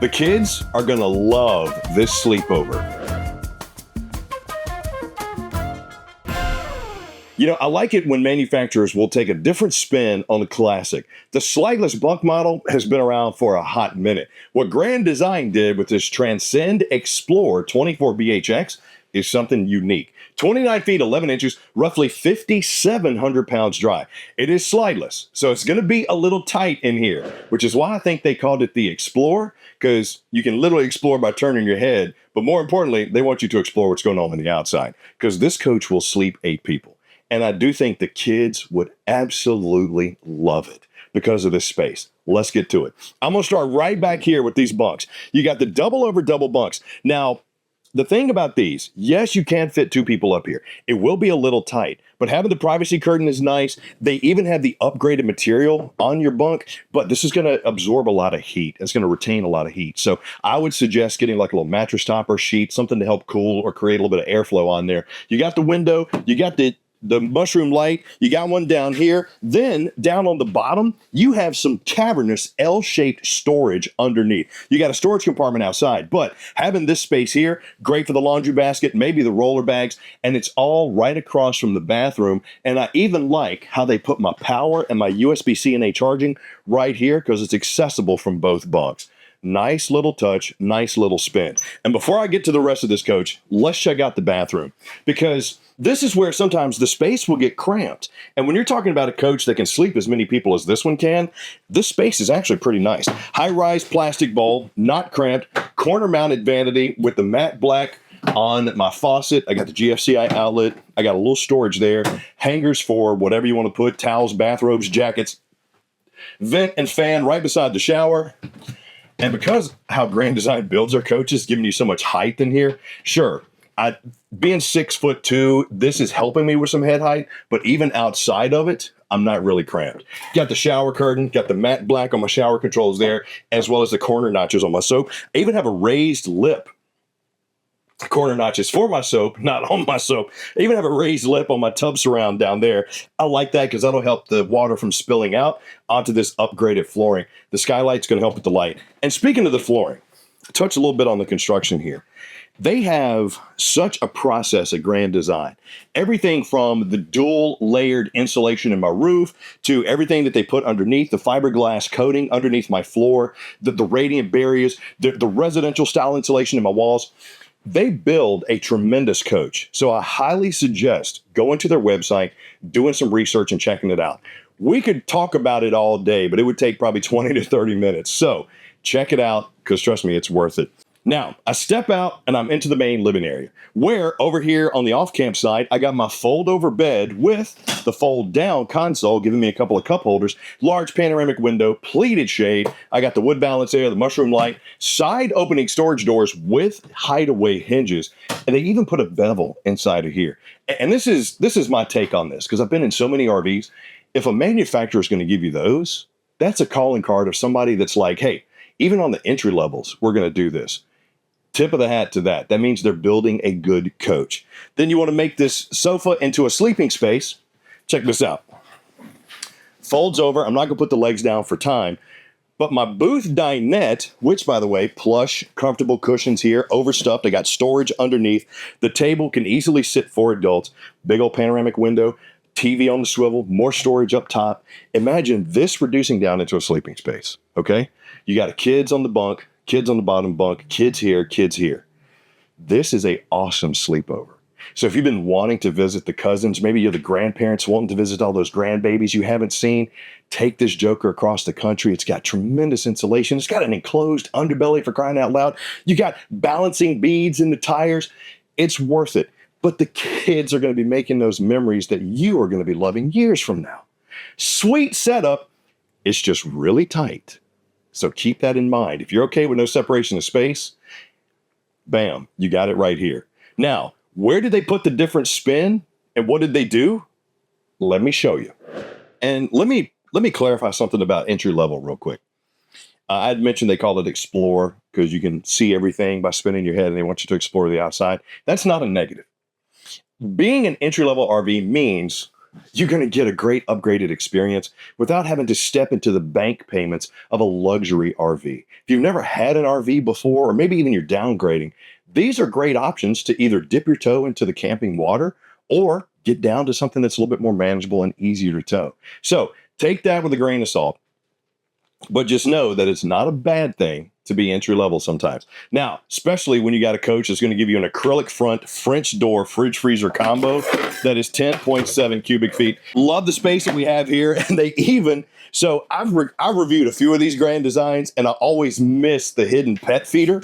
The kids are gonna love this sleepover. You know, I like it when manufacturers will take a different spin on the classic. The slideless bunk model has been around for a hot minute. What Grand Design did with this Transcend Xplor 24BHX is something unique. 29 feet, 11 inches, roughly 5,700 pounds dry. It is slideless, so it's gonna be a little tight in here, which is why I think they called it the Xplor, because you can literally explore by turning your head, but more importantly, they want you to explore what's going on the outside, because this coach will sleep 8 people. And I do think the kids would absolutely love it because of this space. Let's get to it. I'm gonna start right back here with these bunks. You got the double over double bunks. Now, the thing about these, yes, you can fit 2 people up here. It will be a little tight, but having the privacy curtain is nice. They even have the upgraded material on your bunk, but this is gonna absorb a lot of heat. It's gonna retain a lot of heat. So I would suggest getting like a little mattress topper sheet, something to help cool or create a little bit of airflow on there. You got the window, you got the mushroom light, you got one down here. Then down on the bottom, you have some cavernous L-shaped storage underneath. You got a storage compartment outside, but having this space here, great for the laundry basket, maybe the roller bags, and it's all right across from the bathroom. And I even like how they put my power and my USB-C and A charging right here because it's accessible from both bunks. Nice little touch, nice little spin. And before I get to the rest of this coach, let's check out the bathroom, because this is where sometimes the space will get cramped. And when you're talking about a coach that can sleep as many people as this one can, this space is actually pretty nice. High-rise plastic bowl, not cramped, corner-mounted vanity with the matte black on my faucet. I got the GFCI outlet. I got a little storage there. Hangers for whatever you want to put, towels, bathrobes, jackets. Vent and fan right beside the shower. And because how Grand Design builds their coaches, giving you so much height in here, sure, being 6'2", this is helping me with some head height, but even outside of it, I'm not really cramped. Got the shower curtain, got the matte black on my shower controls there, as well as the corner notches on my soap. I even have a raised lip corner notches for my soap, not on my soap. I even have a raised lip on my tub surround down there. I like that because that'll help the water from spilling out onto this upgraded flooring. The skylight's going to help with the light. And speaking of the flooring, touch a little bit on the construction here. They have such a process at Grand Design. Everything from the dual layered insulation in my roof to everything that they put underneath, the fiberglass coating underneath my floor, the radiant barriers, the residential style insulation in my walls. They build a tremendous coach. So I highly suggest going to their website, doing some research and checking it out. We could talk about it all day, but it would take probably 20 to 30 minutes. So check it out, because trust me, it's worth it. Now, I step out and I'm into the main living area, where over here on the off-camp side, I got my fold-over bed with the fold-down console, giving me a couple of cup holders, large panoramic window, pleated shade. I got the wood balance there, the mushroom light, side opening storage doors with hideaway hinges, and they even put a bevel inside of here. And this is my take on this, because I've been in so many RVs. If a manufacturer is going to give you those, that's a calling card of somebody that's like, hey, even on the entry levels, we're going to do this. Tip of the hat to that. That means they're building a good coach. Then you want to make this sofa into a sleeping space. Check this out. Folds over. I'm not going to put the legs down for time, but my booth dinette, which by the way, plush, comfortable cushions here, overstuffed. I got storage underneath. The table can easily sit 4 adults. Big old panoramic window, TV on the swivel, more storage up top. Imagine this reducing down into a sleeping space, okay? You got kids on the bunk, kids on the bottom bunk, kids here, kids here. This is a awesome sleepover. So if you've been wanting to visit the cousins, maybe you're the grandparents wanting to visit all those grandbabies you haven't seen, take this joker across the country. It's got tremendous insulation. It's got an enclosed underbelly, for crying out loud. You got balancing beads in the tires. It's worth it. But the kids are going to be making those memories that you are going to be loving years from now. Sweet setup. It's just really tight. So keep that in mind. If you're okay with no separation of space, bam, you got it right here. Now, where did they put the different spin and what did they do? Let me show you. And let me clarify something about entry level real quick. I had mentioned they call it Explore because you can see everything by spinning your head and they want you to explore the outside. That's not a negative. Being an entry level RV means you're going to get a great upgraded experience without having to step into the bank payments of a luxury RV. If you've never had an RV before, or maybe even you're downgrading, these are great options to either dip your toe into the camping water or get down to something that's a little bit more manageable and easier to tow. So take that with a grain of salt, but just know that it's not a bad thing to be entry level sometimes. Now, especially when you got a coach that's going to give you an acrylic front French door fridge freezer combo that is 10.7 cubic feet. Love the space that we have here. And they even, so I've reviewed a few of these Grand Designs, and I always miss the hidden pet feeder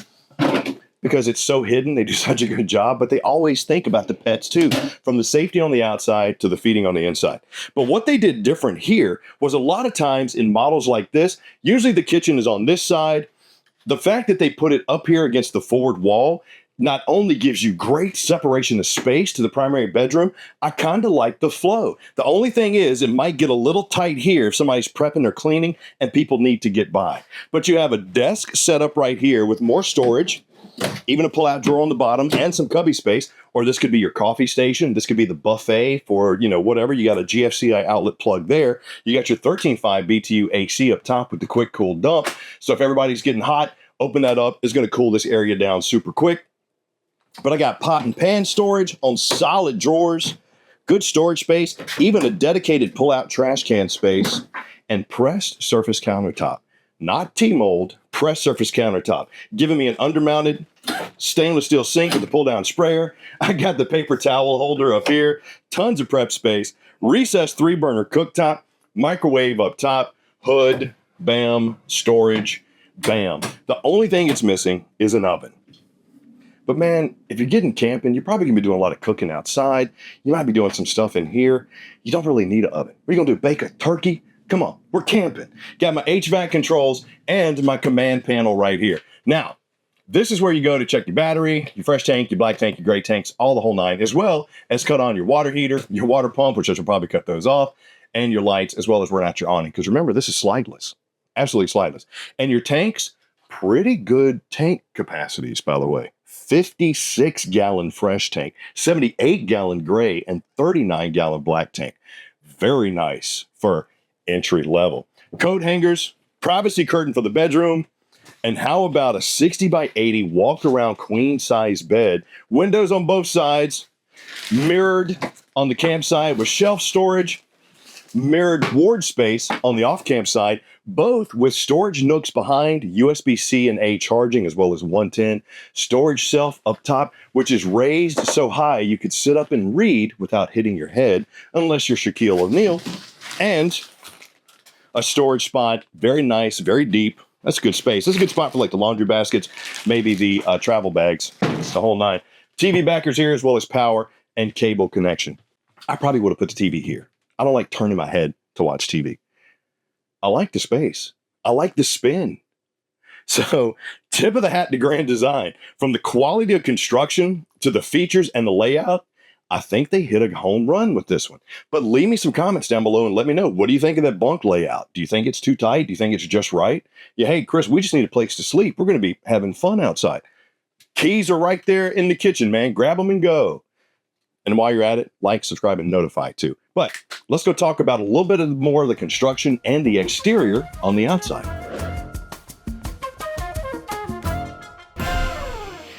because it's so hidden. They do such a good job, but they always think about the pets too, from the safety on the outside to the feeding on the inside. But what they did different here was a lot of times in models like this, usually the kitchen is on this side. The fact that they put it up here against the forward wall not only gives you great separation of space to the primary bedroom, I kind of like the flow. The only thing is it might get a little tight here if somebody's prepping or cleaning and people need to get by. But you have a desk set up right here with more storage, even a pull-out drawer on the bottom and some cubby space, or this could be your coffee station. This could be the buffet for, whatever. You got a GFCI outlet plug there. You got your 13.5 BTU AC up top with the quick cool dump. So if everybody's getting hot, open that up. It's going to cool this area down super quick. But I got pot and pan storage on solid drawers, good storage space, even a dedicated pull-out trash can space, and pressed surface countertop. Not T-mold, pressed surface countertop, giving me an undermounted stainless steel sink with the pull-down sprayer. I got the paper towel holder up here, tons of prep space, recessed 3-burner cooktop, microwave up top, hood, bam, storage, bam. The only thing it's missing is an oven. But man, if you're getting camping, you're probably gonna be doing a lot of cooking outside. You might be doing some stuff in here. You don't really need an oven. What are you gonna do, bake a turkey? Come on, we're camping. Got my HVAC controls and my command panel right here. Now, this is where you go to check your battery, your fresh tank, your black tank, your gray tanks, all the whole nine, as well as cut on your water heater, your water pump, which I should probably cut those off, and your lights, as well as run out your awning. Because remember, this is slideless, absolutely slideless. And your tanks, pretty good tank capacities, by the way. 56-gallon fresh tank, 78-gallon gray, and 39-gallon black tank. Very nice for entry level. Coat hangers, privacy curtain for the bedroom, and how about a 60 by 80 walk around queen size bed, windows on both sides, mirrored on the campsite with shelf storage, mirrored ward space on the off camp side, both with storage nooks behind, USB-C and A charging, as well as 110, storage shelf up top, which is raised so high you could sit up and read without hitting your head, unless you're Shaquille O'Neal, and a storage spot, very nice, very deep. That's a good space. That's a good spot for like the laundry baskets, maybe the travel bags, the whole nine. TV backers here, as well as power and cable connection. I probably would have put the TV here. I don't like turning my head to watch TV. I like the space. I like the spin. So tip of the hat to Grand Design. From the quality of construction to the features and the layout, I think they hit a home run with this one. But leave me some comments down below and let me know. What do you think of that bunk layout? Do you think it's too tight? Do you think it's just right? Yeah, hey, Chris, we just need a place to sleep. We're going to be having fun outside. Keys are right there in the kitchen, man. Grab them and go. And while you're at it, like, subscribe, and notify too. But let's go talk about a little bit more of the construction and the exterior on the outside.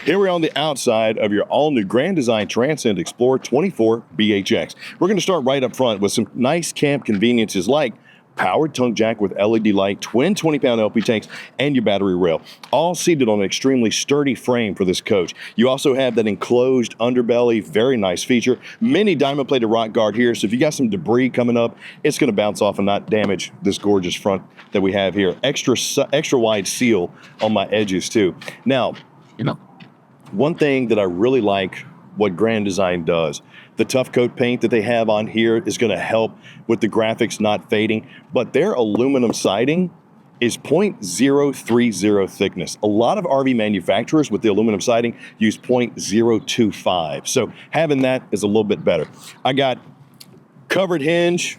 Here we're on the outside of your all-new Grand Design Transcend Xplor 24BHX. We're going to start right up front with some nice camp conveniences like powered tongue jack with LED light, twin 20-pound LP tanks, and your battery rail, all seated on an extremely sturdy frame for this coach. You also have that enclosed underbelly, very nice feature. Mini diamond-plated rock guard here, so if you got some debris coming up, it's going to bounce off and not damage this gorgeous front that we have here. Extra wide seal on my edges too. Now, one thing that I really like what Grand Design does, the tough coat paint that they have on here is going to help with the graphics not fading, but their aluminum siding is 0.030 thickness. A lot of RV manufacturers with the aluminum siding use 0.025. So having that is a little bit better. I got covered hinge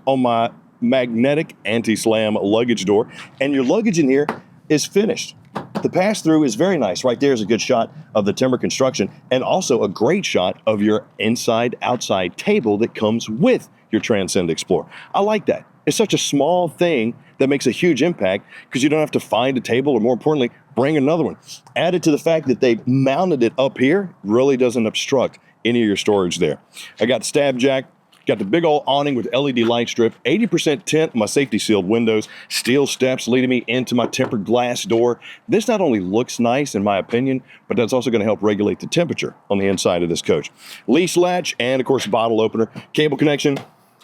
on my magnetic anti-slam luggage door, and your luggage in here is finished. The pass-through is very nice. Right there is a good shot of the timber construction and also a great shot of your inside-outside table that comes with your Transcend Xplor. I like that. It's such a small thing that makes a huge impact because you don't have to find a table or, more importantly, bring another one. Added to the fact that they mounted it up here, really doesn't obstruct any of your storage there. I got the stab jack, got the big old awning with LED light strip, 80% tint on my safety sealed windows, steel steps leading me into my tempered glass door. This not only looks nice in my opinion, but that's also going to help regulate the temperature on the inside of this coach. Leash latch and of course bottle opener, cable connection,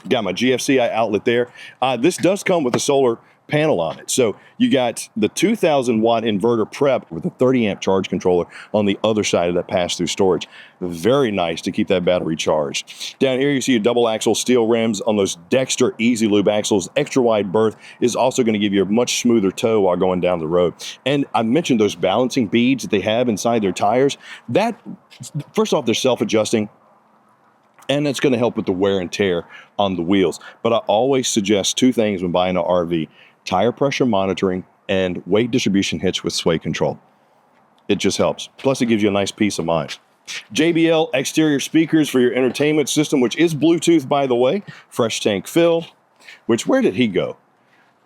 got my GFCI outlet there. This does come with a solar panel on it. So you got the 2000 watt inverter prep with a 30 amp charge controller on the other side of that pass-through storage. Very nice to keep that battery charged. Down here you see your double axle steel rims on those Dexter Easy Lube axles. Extra wide berth is also going to give you a much smoother tow while going down the road. And I mentioned those balancing beads that they have inside their tires. That, first off, they're self-adjusting, and that's going to help with the wear and tear on the wheels. But I always suggest two things when buying an RV: tire pressure monitoring and weight distribution hitch with sway control. It just helps. Plus, it gives you a nice peace of mind. JBL exterior speakers for your entertainment system, which is Bluetooth, by the way. Fresh tank Phil, which, where did he go?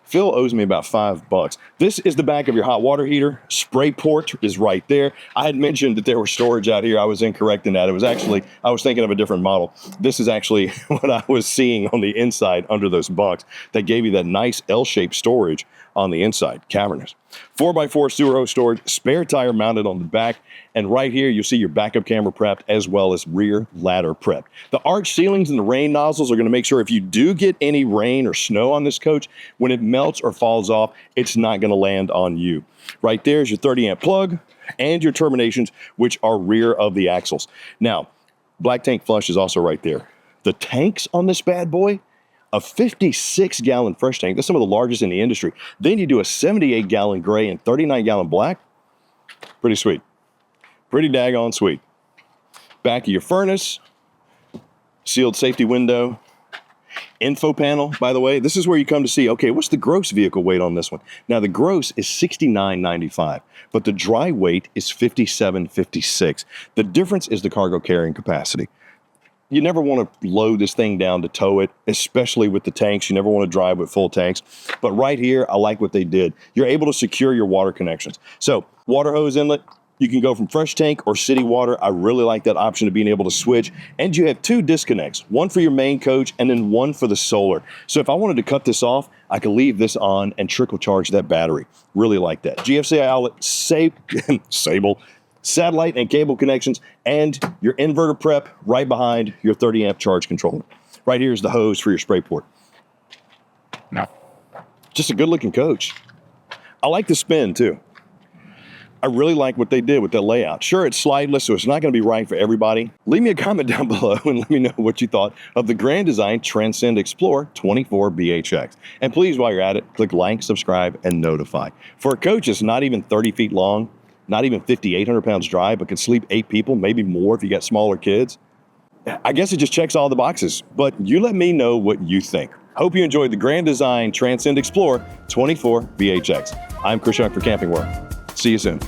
Phil owes me about $5. This is the back of your hot water heater. Spray port is right there. I had mentioned that there was storage out here. I was incorrect in that. It was actually, I was thinking of a different model. This is actually what I was seeing on the inside under those bunks that gave you that nice L-shaped storage on the inside, cavernous. 4x4 sewer hose storage, spare tire mounted on the back, and right here you'll see your backup camera prepped as well as rear ladder prepped. The arch ceilings and the rain nozzles are going to make sure if you do get any rain or snow on this coach, when it melts or falls off, it's not going to land on you. Right there is your 30 amp plug and your terminations, which are rear of the axles. Now, black tank flush is also right there. The tanks on this bad boy, a 56-gallon fresh tank. That's some of the largest in the industry. Then you do a 78-gallon gray and 39-gallon black. Pretty sweet. Pretty daggone sweet. Back of your furnace, sealed safety window, info panel, by the way. This is where you come to see, okay, what's the gross vehicle weight on this one? Now, the gross is 69.95, but the dry weight is 57.56. The difference is the cargo carrying capacity. You never want to load this thing down to tow it, especially with the tanks. You never want to drive with full tanks. But right here, I like what they did. You're able to secure your water connections. So water hose inlet, you can go from fresh tank or city water. I really like that option of being able to switch. And you have two disconnects, one for your main coach and then one for the solar. So if I wanted to cut this off, I could leave this on and trickle charge that battery. Really like that. GFCI outlet, Sable, satellite and cable connections, and your inverter prep right behind your 30 amp charge controller. Right here is the hose for your spray port. Now, just a good looking coach. I like the spin too. I really like what they did with that layout. Sure, it's slideless, so it's not going to be right for everybody. Leave me a comment down below and let me know what you thought of the Grand Design Transcend Xplor 24BHX. And please, while you're at it, click like, subscribe, and notify. For a coach that's not even 30 feet long, not even 5,800 pounds dry, but can sleep 8 people, maybe more if you got smaller kids, I guess it just checks all the boxes. But you let me know what you think. Hope you enjoyed the Grand Design Transcend Xplor 24BHX. I'm Chris Young for Camping World. See you soon.